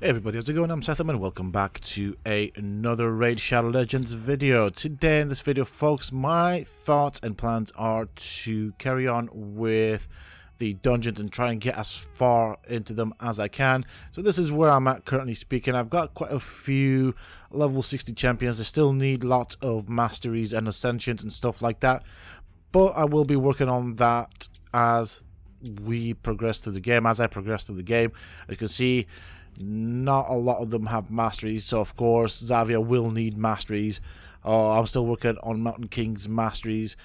Hey everybody, how's it going? I'm Sethum and welcome back to another Raid Shadow Legends video. Today in this video, folks, my thoughts and plans are to carry on with the dungeons and try and get as far into them as I can. So this is where I'm at currently speaking. I've got quite a few level 60 champions. I still need lots of masteries and ascensions and stuff like that, but I will be working on that as we progress through the game. As I progress through the game, as you can see, not a lot of them have masteries, so of course Xavier will need masteries. I'm still working on Mountain King's masteries.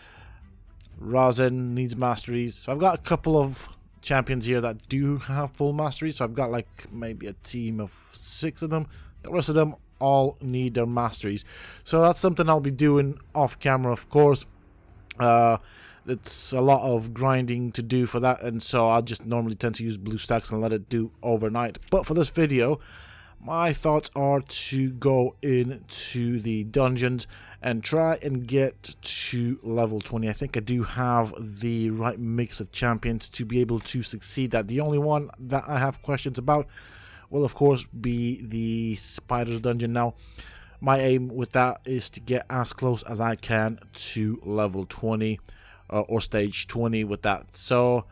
Rosin needs masteries. So I've got a couple of champions here that do have full masteries, so I've got like maybe a team of 6 of them. The rest of them all need their masteries, so that's something I'll be doing off camera, of course. It's a lot of grinding to do for that, and so I just normally tend to use blue stacks and let it do overnight. But for this video, my thoughts are to go into the dungeons and try and get to level 20. I think I do have the right mix of champions to be able to succeed that. The only one that I have questions about will of course be the Spiders dungeon. Now, my aim with that is to get as close as I can to level 20. Or stage 20 with that. So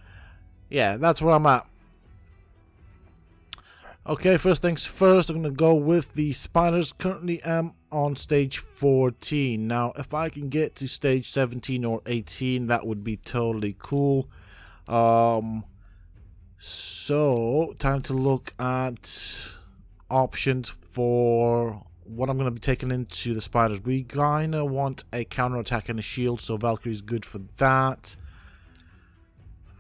yeah, that's where I'm at. Okay, first things first, I'm gonna go with the spiders. Currently am on stage 14. Now if I can get to stage 17 or 18, that would be totally cool. So time to look at options for what I'm going to be taking into the spiders. We kind of want a counterattack and a shield, so Valkyrie's good for that.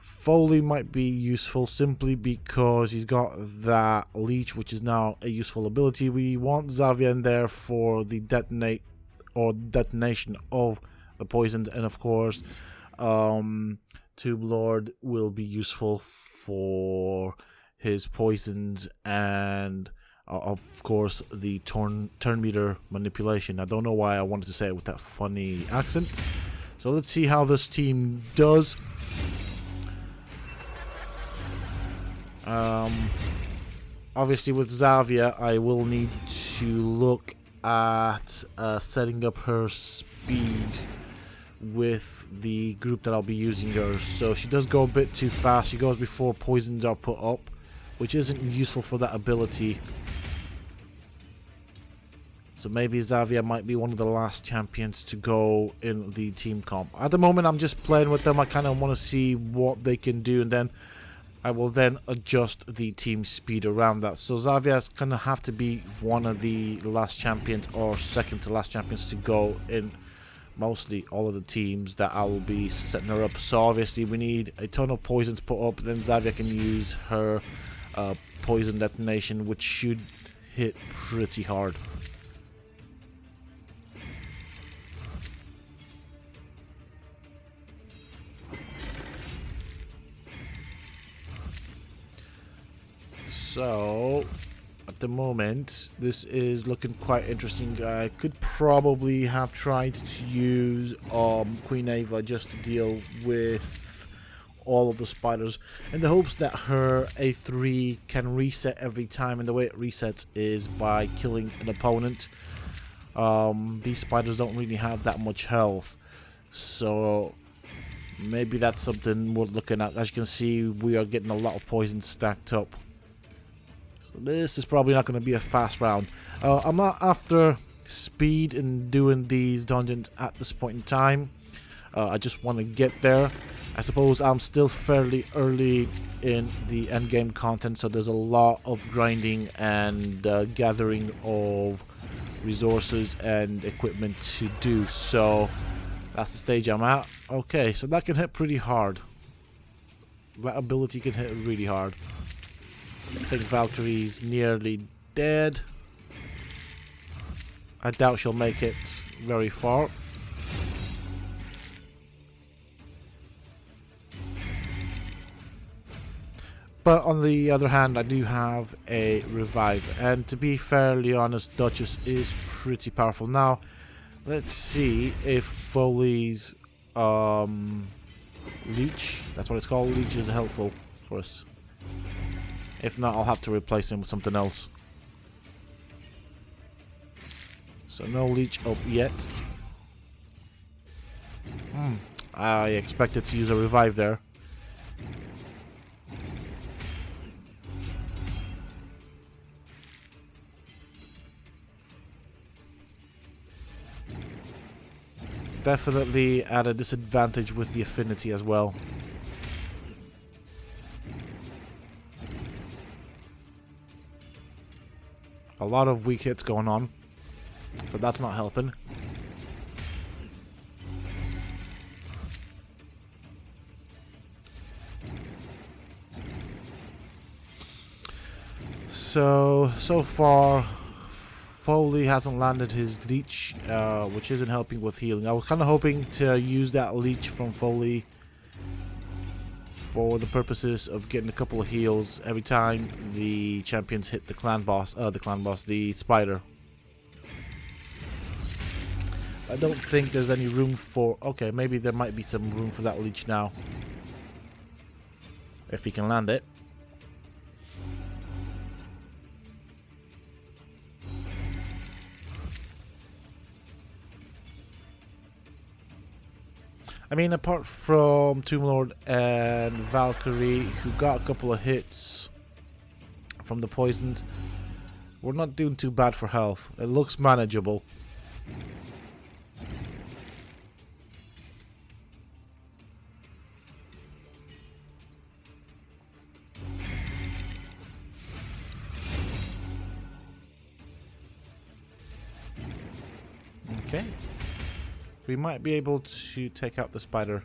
Foley might be useful simply because he's got that leech, which is now a useful ability. We want Xavier in there for the detonation of the poisons, and of course Tube Lord will be useful for his poisons and of course the turn meter manipulation. I don't know why I wanted to say it with that funny accent. So let's see how this team does. Obviously with Xavier I will need to look at setting up her speed with the group that I'll be using her. So she does go a bit too fast. She goes before poisons are put up, which isn't useful for that ability. So maybe Xavier might be one of the last champions to go in the team comp. At the moment I'm just playing with them. I kind of want to see what they can do, and then I will then adjust the team speed around that. So Xavier's going to have to be one of the last champions or second to last champions to go in mostly all of the teams that I will be setting her up. So obviously we need a ton of poisons put up, then Xavier can use her poison detonation, which should hit pretty hard. So at the moment this is looking quite interesting. I could probably have tried to use Queen Ava just to deal with all of the spiders in the hopes that her A3 can reset every time, and the way it resets is by killing an opponent. These spiders don't really have that much health, so maybe that's something we're looking at. As you can see, we are getting a lot of poison stacked up. This is probably not going to be a fast round. I'm not after speed in doing these dungeons at this point in time. I just want to get there. I suppose I'm still fairly early in the endgame content, so there's a lot of grinding and gathering of resources and equipment to do. So that's the stage I'm at. Okay, so that can hit pretty hard. That ability can hit really hard. I think Valkyrie's nearly dead. I doubt she'll make it very far. But on the other hand, I do have a revive, and to be fairly honest, Duchess is pretty powerful. Now, let's see if Foley's leech, that's what it's called, leech is helpful for us. If not, I'll have to replace him with something else. So no leech up yet. I expected to use a revive there. Definitely at a disadvantage with the affinity as well. A lot of weak hits going on, so that's not helping. So far, Foley hasn't landed his leech, which isn't helping with healing. I was kind of hoping to use that leech from Foley for the purposes of getting a couple of heals every time the champions hit the the spider. I don't think there's any room for... Okay, maybe there might be some room for that leech now. If he can land it. I mean, apart from Tomb Lord and Valkyrie, who got a couple of hits from the poisons, we're not doing too bad for health. It looks manageable. Okay. We might be able to take out the spider.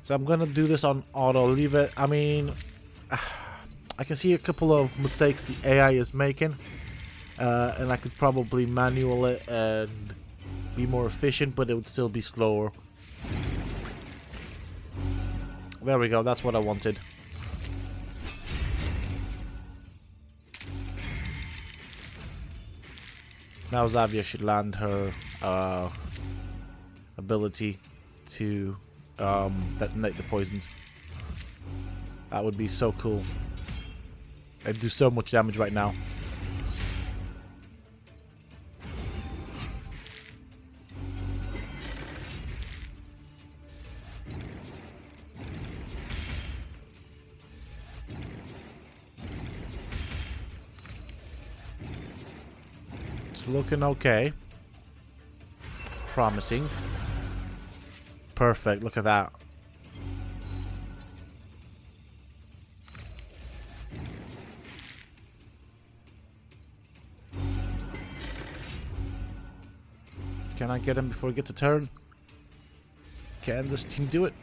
So I'm going to do this on auto. Leave it. I mean, I can see a couple of mistakes the AI is making. And I could probably manual it and be more efficient, but it would still be slower. There we go. That's what I wanted. Now Xavier should land her ability to detonate the poisons. That would be so cool. I'd do so much damage right now. It's looking okay. Promising. Perfect, look at that. Can I get him before he gets a turn? Can this team do it?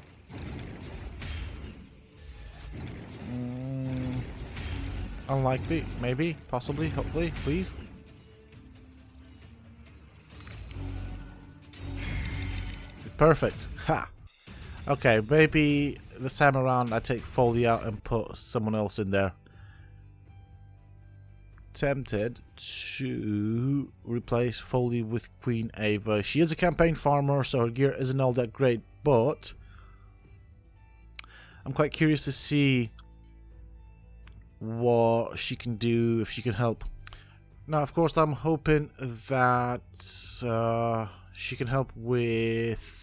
Unlikely, maybe, possibly, hopefully, please. Perfect. Ha! Okay, maybe this time around I take Foley out and put someone else in there. Tempted to replace Foley with Queen Ava. She is a campaign farmer, so her gear isn't all that great, but I'm quite curious to see what she can do, if she can help. Now, of course, I'm hoping that she can help with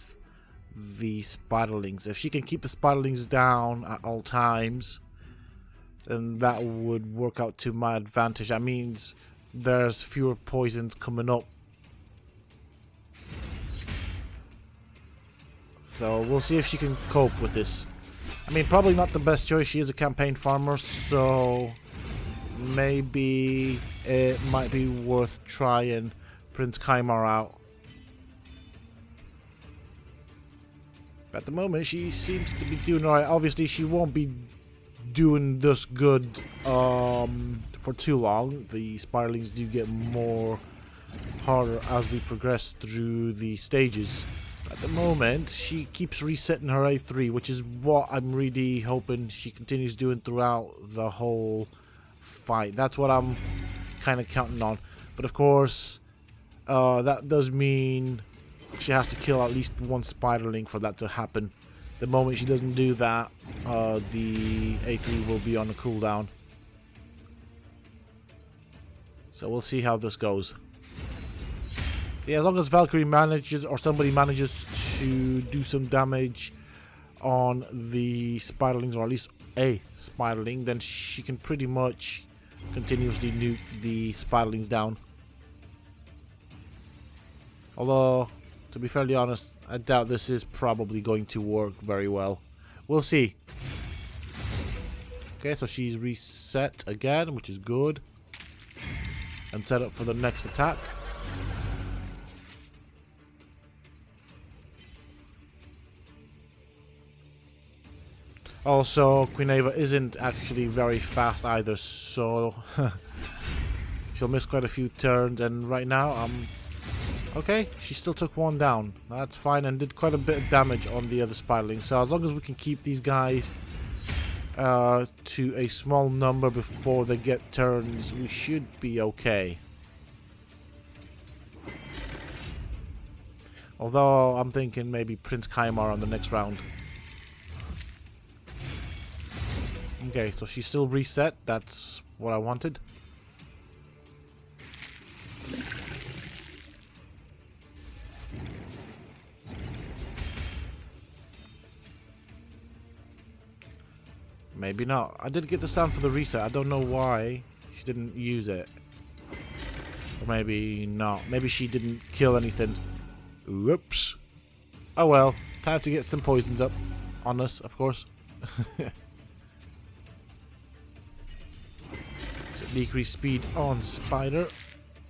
the spiderlings. If she can keep the spiderlings down at all times, then that would work out to my advantage. That means there's fewer poisons coming up. So we'll see if she can cope with this. I mean, probably not the best choice. She is a campaign farmer, so maybe it might be worth trying Prince Kaimar out. At the moment, she seems to be doing alright. Obviously, she won't be doing this good for too long. The spiderlings do get more harder as we progress through the stages. At the moment, she keeps resetting her A3, which is what I'm really hoping she continues doing throughout the whole fight. That's what I'm kind of counting on. But of course, that does mean she has to kill at least one spiderling for that to happen. The moment she doesn't do that, the A3 will be on a cooldown. So we'll see how this goes. So yeah, as long as Valkyrie manages, or somebody manages to do some damage on the spiderlings, or at least a spiderling, then she can pretty much continuously nuke the spiderlings down. Although, to be fairly honest, I doubt this is probably going to work very well. We'll see. Okay, so she's reset again, which is good. And set up for the next attack. Also, Queen Ava isn't actually very fast either, so she'll miss quite a few turns, and right now, okay, she still took one down. That's fine, and did quite a bit of damage on the other spiderlings. So as long as we can keep these guys to a small number before they get turns, we should be okay. Although, I'm thinking maybe Prince Kaimar on the next round. Okay, so she's still reset. That's what I wanted. Maybe not. I did get the sound for the reset. I don't know why she didn't use it. Or maybe not. Maybe she didn't kill anything. Whoops. Oh well. Time to get some poisons up on us, of course. So decrease speed on spider.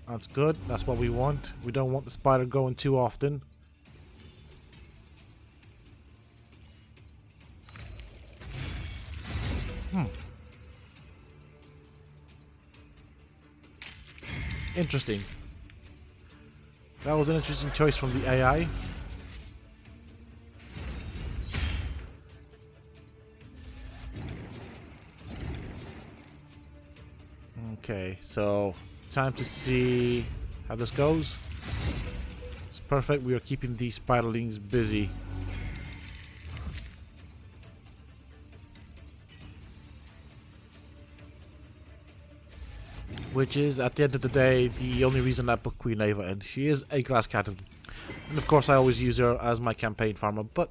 That's good. That's what we want. We don't want the spider going too often. Interesting. That was an interesting choice from the AI. Okay, so time to see how this goes. It's perfect. We are keeping these spiderlings busy. Which is, at the end of the day, the only reason I put Queen Ava in. She is a glass cannon. And of course I always use her as my campaign farmer, but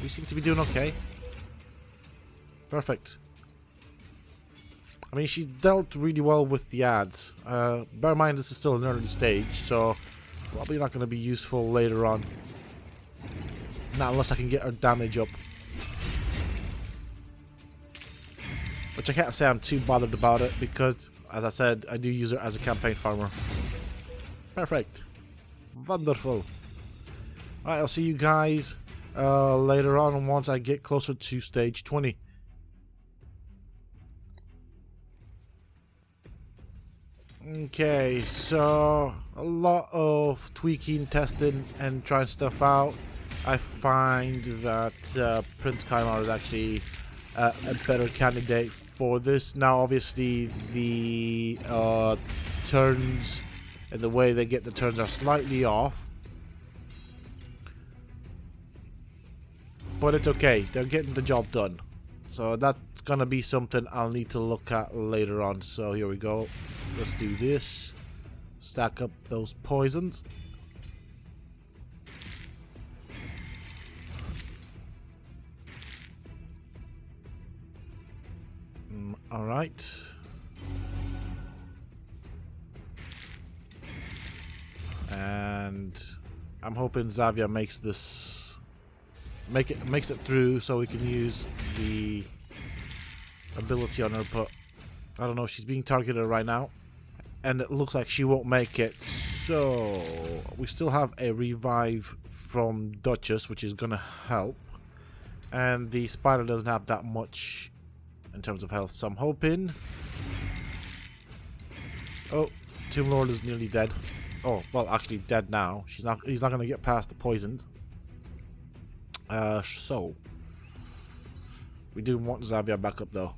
we seem to be doing okay. Perfect. I mean, she dealt really well with the ads. Bear in mind this is still an early stage, so probably not going to be useful later on. Not unless I can get her damage up. Which I can't say I'm too bothered about it because, as I said, I do use her as a campaign farmer. Perfect. Wonderful. Alright, I'll see you guys later on once I get closer to stage 20. Okay, so a lot of tweaking, testing, and trying stuff out. I find that Prince Kaimar is actually a better candidate for this. Now, obviously, the turns and the way they get the turns are slightly off. But it's okay. They're getting the job done. So that's going to be something I'll need to look at later on. So here we go. Let's do this. Stack up those poisons. Alright. And I'm hoping Xavier makes this makes it through so we can use the ability on her, but I don't know, she's being targeted right now and it looks like she won't make it. So we still have a revive from Duchess, which is gonna help, and the spider doesn't have that much in terms of health, so I'm hoping. Oh, Tomb Lord is nearly dead. Oh, well, actually dead now. He's not gonna get past the poisons. So we do want Xavier back up though.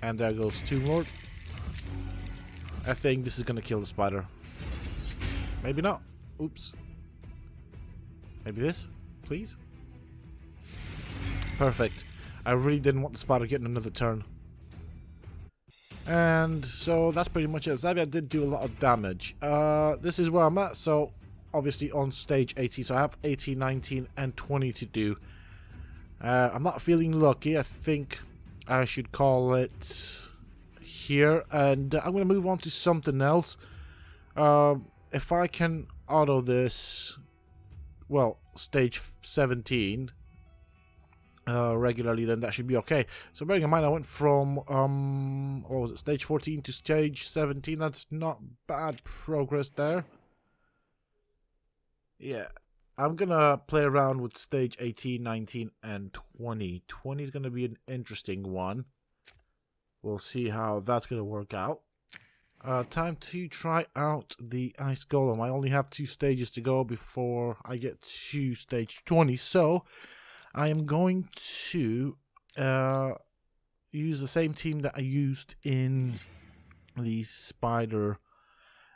And there goes Tomb Lord. I think this is gonna kill the spider. Maybe not. Oops. Maybe this, please. Perfect. I really didn't want the spider getting another turn. And so that's pretty much it. Xavier did do a lot of damage. This is where I'm at, so obviously on stage 80, so I have 18, 19, and 20 to do. I'm not feeling lucky. I think I should call it here, and I'm going to move on to something else. If I can auto this, well, stage 17 regularly, then that should be okay. So bearing in mind I went from what was it, stage 14 to stage 17, that's not bad progress there. Yeah, I'm gonna play around with stage 18, 19, and 20. 20 is gonna be an interesting one. We'll see how that's gonna work out. Time to try out the ice golem. I only have 2 stages to go before I get to stage 20, so I am going to use the same team that I used in the spider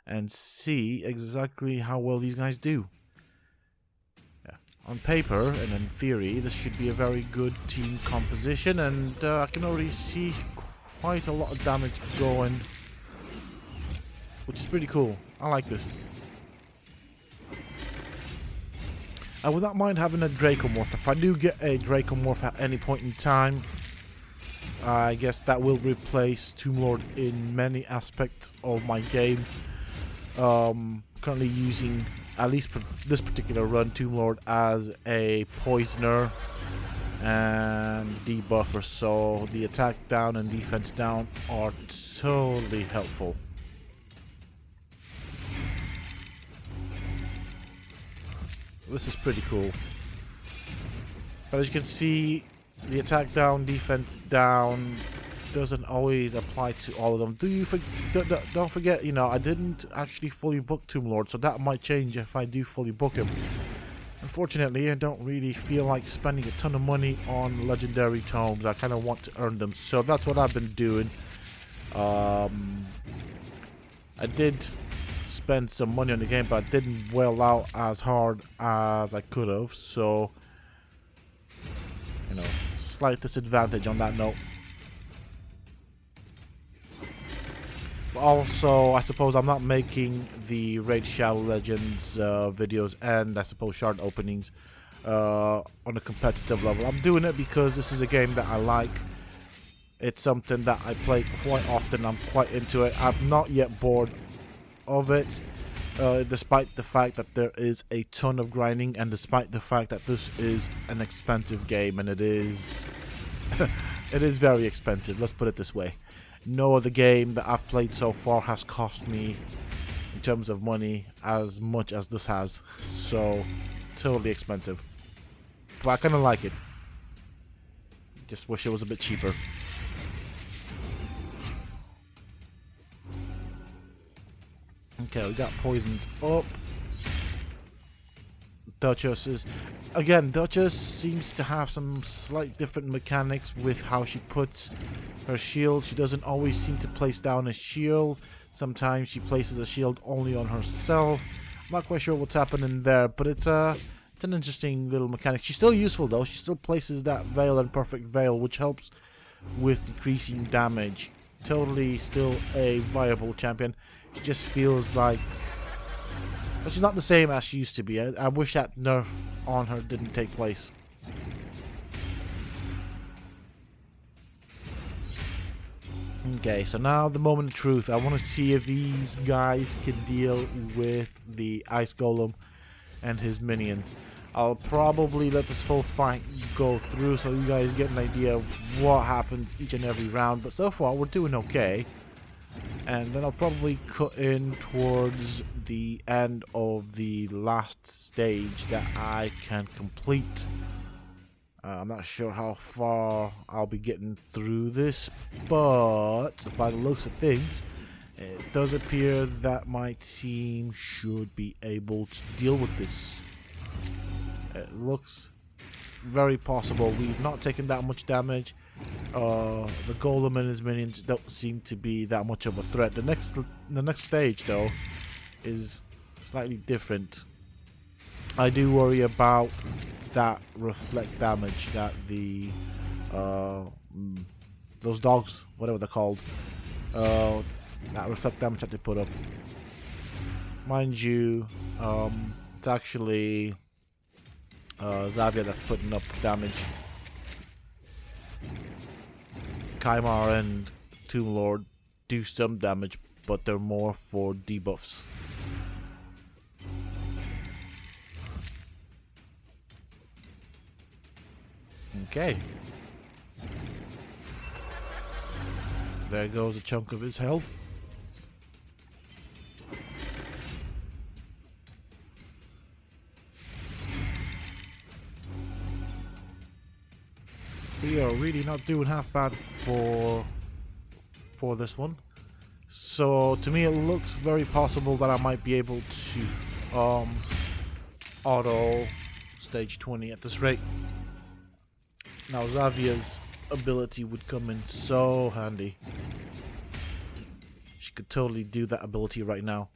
and see exactly how well these guys do. Yeah. On paper and in theory, this should be a very good team composition, and I can already see quite a lot of damage going, which is pretty cool. I like this. I would not mind having a Dracomorph. If I do get a Dracomorph at any point in time, I guess that will replace Tomb Lord in many aspects of my game. Currently using, at least for this particular run, Tomb Lord as a poisoner and debuffer, so the attack down and defense down are totally helpful. This is pretty cool. But as you can see, the attack down, defense down doesn't always apply to all of them. Don't forget, you know, I didn't actually fully book Tomb Lord, so that might change if I do fully book him. Unfortunately, I don't really feel like spending a ton of money on legendary tomes. I kind of want to earn them, so that's what I've been doing. I did spend some money on the game, but I didn't well out as hard as I could have, so you know, slight disadvantage on that note. But also, I suppose I'm not making the Raid Shadow Legends videos and I suppose shard openings on a competitive level. I'm doing it because this is a game that I like. It's something that I play quite often. I'm quite into it. I'm not yet bored of it, despite the fact that there is a ton of grinding, and despite the fact that this is an expensive game, and it is it is very expensive, let's put it this way. No other game that I've played so far has cost me, in terms of money, as much as this has, so totally expensive. But I kind of like it. Just wish it was a bit cheaper. Okay, we got poisons up. Duchess is... Again, Duchess seems to have some slight different mechanics with how she puts her shield. She doesn't always seem to place down a shield. Sometimes she places a shield only on herself. I'm not quite sure what's happening there, but it's an interesting little mechanic. She's still useful though. She still places that veil and perfect veil, which helps with decreasing damage. Totally still a viable champion. She just feels like... But she's not the same as she used to be. I wish that nerf on her didn't take place. Okay, so now the moment of truth. I want to see if these guys can deal with the Ice Golem and his minions. I'll probably let this full fight go through so you guys get an idea of what happens each and every round. But so far, we're doing okay. And then I'll probably cut in towards the end of the last stage that I can complete. I'm not sure how far I'll be getting through this, but by the looks of things, it does appear that my team should be able to deal with this. It looks very possible. We've not taken that much damage. The golem and his minions don't seem to be that much of a threat. The next stage though is slightly different. I do worry about that reflect damage that the those dogs, whatever they're called, that reflect damage that they put up. Mind you, it's actually Xavier that's putting up the damage. Kaimar and Tomb Lord do some damage, but they're more for debuffs. Okay. There goes a chunk of his health. We are really not doing half bad for this one. So to me it looks very possible that I might be able to auto stage 20 at this rate. Now Xavier's ability would come in so handy. She could totally do that ability right now.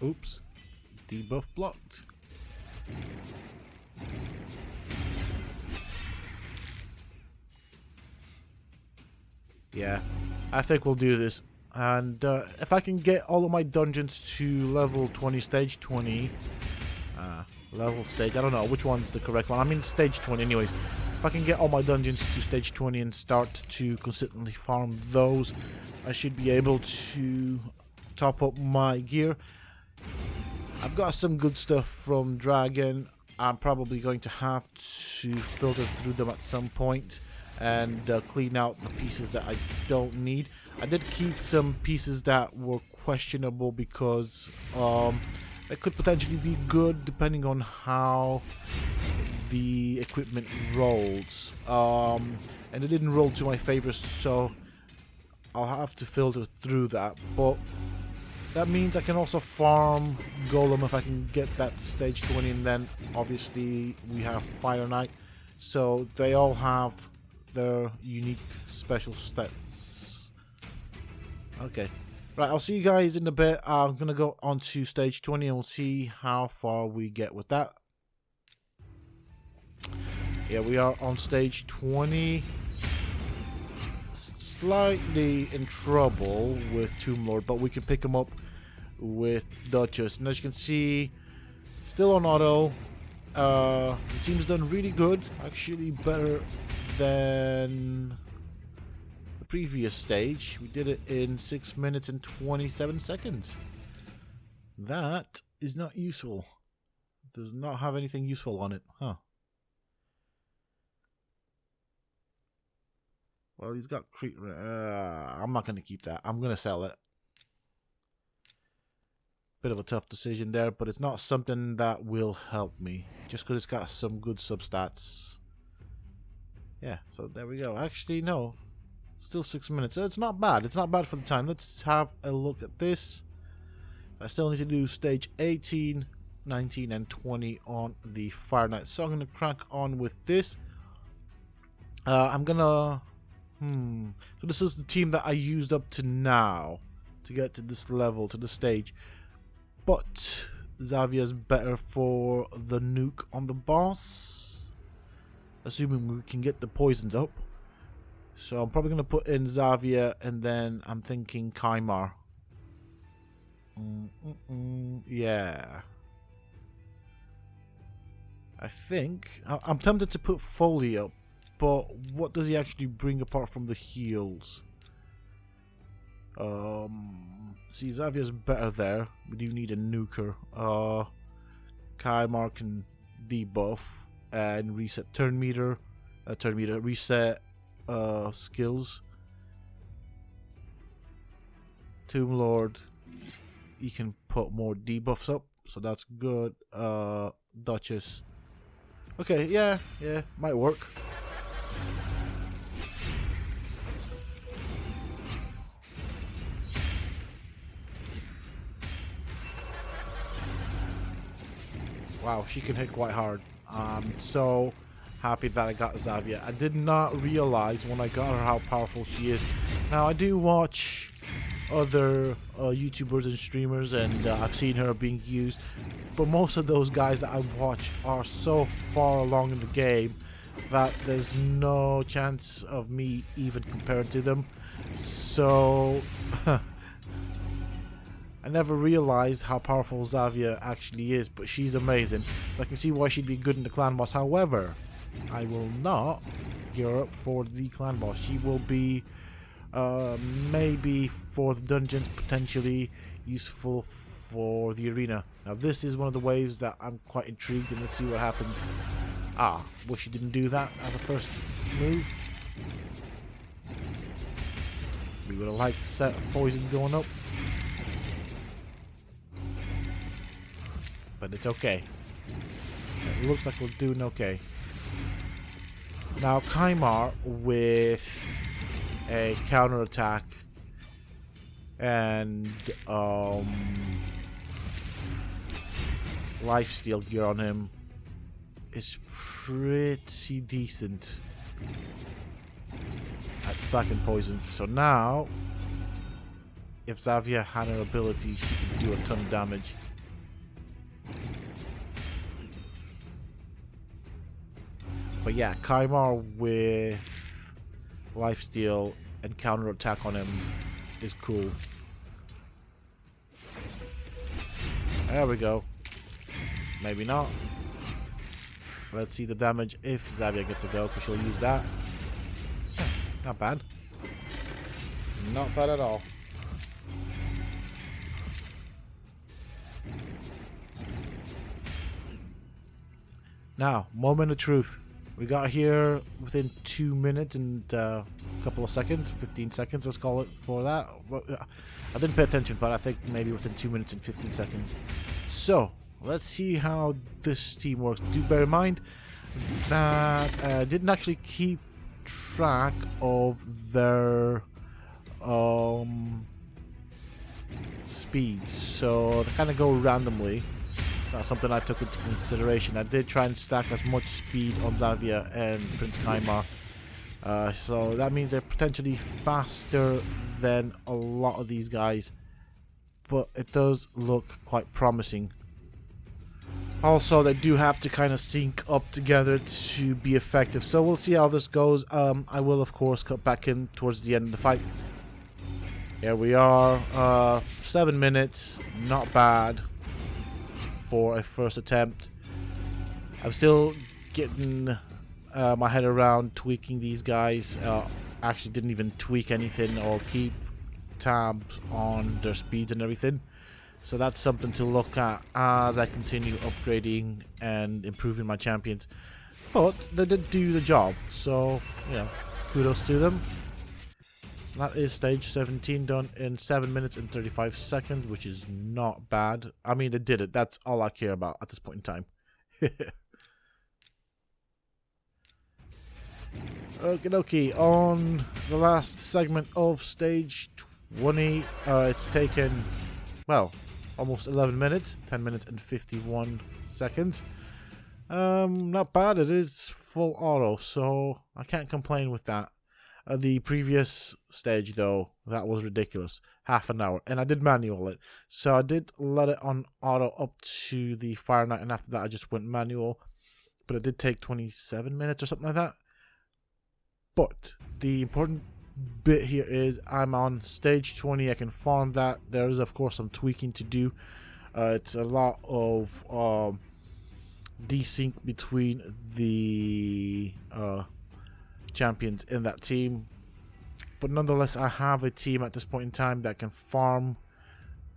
Oops. Debuff blocked. Yeah, I think we'll do this. And if I can get all of my dungeons to level 20, stage 20, level stage, I don't know which one's the correct one. I mean stage 20 anyways. If I can get all my dungeons to stage 20 and start to consistently farm those, I should be able to top up my gear. I've got some good stuff from Dragon. I'm probably going to have to filter through them at some point and clean out the pieces that I don't need. I did keep some pieces that were questionable because it could potentially be good depending on how the equipment rolls. And it didn't roll to my favor, so I'll have to filter through that. But that means I can also farm Golem if I can get that to stage 20, and then obviously we have Fire Knight. So they all have their unique special stats. Okay. Right, I'll see you guys in a bit. I'm going to go on to stage 20 and we'll see how far we get with that. Yeah, we are on stage 20. Slightly in trouble with Tomb Lord, but we can pick him up with Duchess. And as you can see, still on auto. The team's done really good, actually better than the previous stage. We did it in 6 minutes and 27 seconds. That is not useful. Does not have anything useful on it, huh? Well, he's got creep. I'm not going to keep that. I'm going to sell it. Bit of a tough decision there, but it's not something that will help me. Just because it's got some good substats. Yeah, so there we go. Actually, no. Still 6 minutes. It's not bad. It's not bad for the time. Let's have a look at this. I still need to do stage 18, 19, and 20 on the Fire Knight. So I'm going to crack on with this. I'm going to... So this is the team that I used up to now to get to this level, to the stage. But Xavier's better for the nuke on the boss, assuming we can get the poisons up. So I'm probably going to put in Xavier, and then I'm thinking Kaimar. Yeah. I think I'm tempted to put Foley up. But what does he actually bring apart from the heals? See, Xavier's better there. We do need a nuker. Kaimar can debuff and reset turn meter. Reset skills. Tomb Lord, he can put more debuffs up, so that's good. Duchess. Okay, yeah, might work. Wow, she can hit quite hard. I'm so happy that I got Xavier. I did not realize when I got her how powerful she is. Now, I do watch other YouTubers and streamers, and I've seen her being used. But most of those guys that I watch are so far along in the game that there's no chance of me even comparing to them. So I never realized how powerful Xavier actually is, but she's amazing. So I can see why she'd be good in the clan boss. However, I will not gear up for the clan boss. She will be maybe for the dungeons, potentially useful for the arena. Now this is one of the waves that I'm quite intrigued in. Let's see what happens. Ah, wish she didn't do that as a first move. We would have liked to set poison going up, but it's okay. It looks like we're doing okay. Now Kaimar with a counter attack and lifesteal gear on him is pretty decent at stacking poisons. So now if Xavier had her ability, she could do a ton of damage. But yeah, Kaimar with lifesteal and counter attack on him is cool. There we go. Maybe not. Let's see the damage if Xavier gets a go, because she'll use that. Not bad. Not bad at all. Now, moment of truth. We got here within 2 minutes and a couple of seconds, 15 seconds, let's call it for that. I didn't pay attention, but I think maybe within 2 minutes and 15 seconds. So, let's see how this team works. Do bear in mind that I didn't actually keep track of their speeds, so they kind of go randomly. That's something I took into consideration. I did try and stack as much speed on Xavier and Prince Kaimar. So that means they're potentially faster than a lot of these guys. But it does look quite promising. Also, they do have to kind of sync up together to be effective. So we'll see how this goes. I will, of course, cut back in towards the end of the fight. Here we are. 7 minutes. Not bad for a first attempt. I'm still getting my head around tweaking these guys. Actually didn't even tweak anything or keep tabs on their speeds and everything. So that's something to look at as I continue upgrading and improving my champions. But they did do the job, so you know, kudos to them. That is stage 17 done in 7 minutes and 35 seconds, which is not bad. I mean, they did it. That's all I care about at this point in time. Okie dokie. On the last segment of stage 20, it's taken, well, almost 11 minutes. 10 minutes and 51 seconds. Not bad. It is full auto, so I can't complain with that. The previous stage, though, that was ridiculous. Half an hour. And I did manual it. So I did let it on auto up to the Fire Knight, and after that I just went manual. But it did take 27 minutes or something like that. But the important bit here is I'm on stage 20. I can farm that. There is, of course, some tweaking to do. It's a lot of desync between the champions in that team, but nonetheless I have a team at this point in time that can farm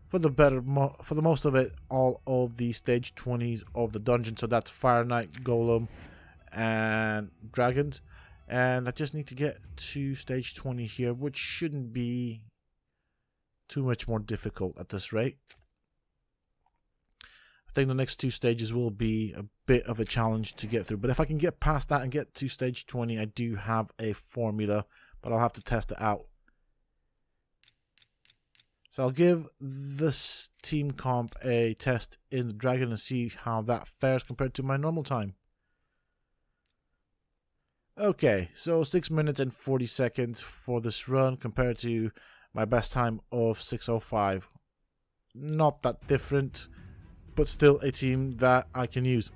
for the most of it all of the stage 20s of the dungeon. So that's Fire Knight, Golem and Dragons, and I just need to get to stage 20 here, which shouldn't be too much more difficult at this rate. I think the next 2 stages will be a bit of a challenge to get through. But if I can get past that and get to stage 20, I do have a formula, but I'll have to test it out. So I'll give this team comp a test in the Dragon and see how that fares compared to my normal time. Okay, so 6 minutes and 40 seconds for this run compared to my best time of 6:05. Not that different, but still a team that I can use.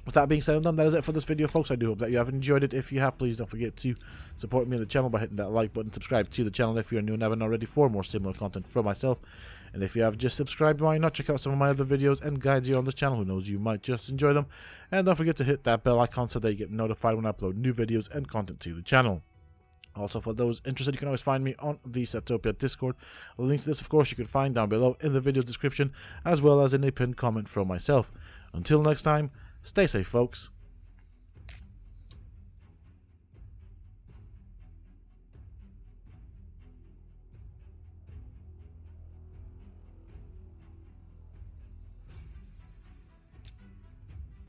With that being said and done, that is it for this video, folks. I do hope that you have enjoyed it. If you have, please don't forget to support me on the channel by hitting that like button, subscribe to the channel if you're new and haven't already for more similar content from myself. And if you have just subscribed, why not check out some of my other videos and guides here on this channel? Who knows, you might just enjoy them. And don't forget to hit that bell icon so that you get notified when I upload new videos and content to the channel. Also, for those interested, you can always find me on the Setopia Discord. Links to this, of course, you can find down below in the video description, as well as in a pinned comment from myself. Until next time, stay safe, folks.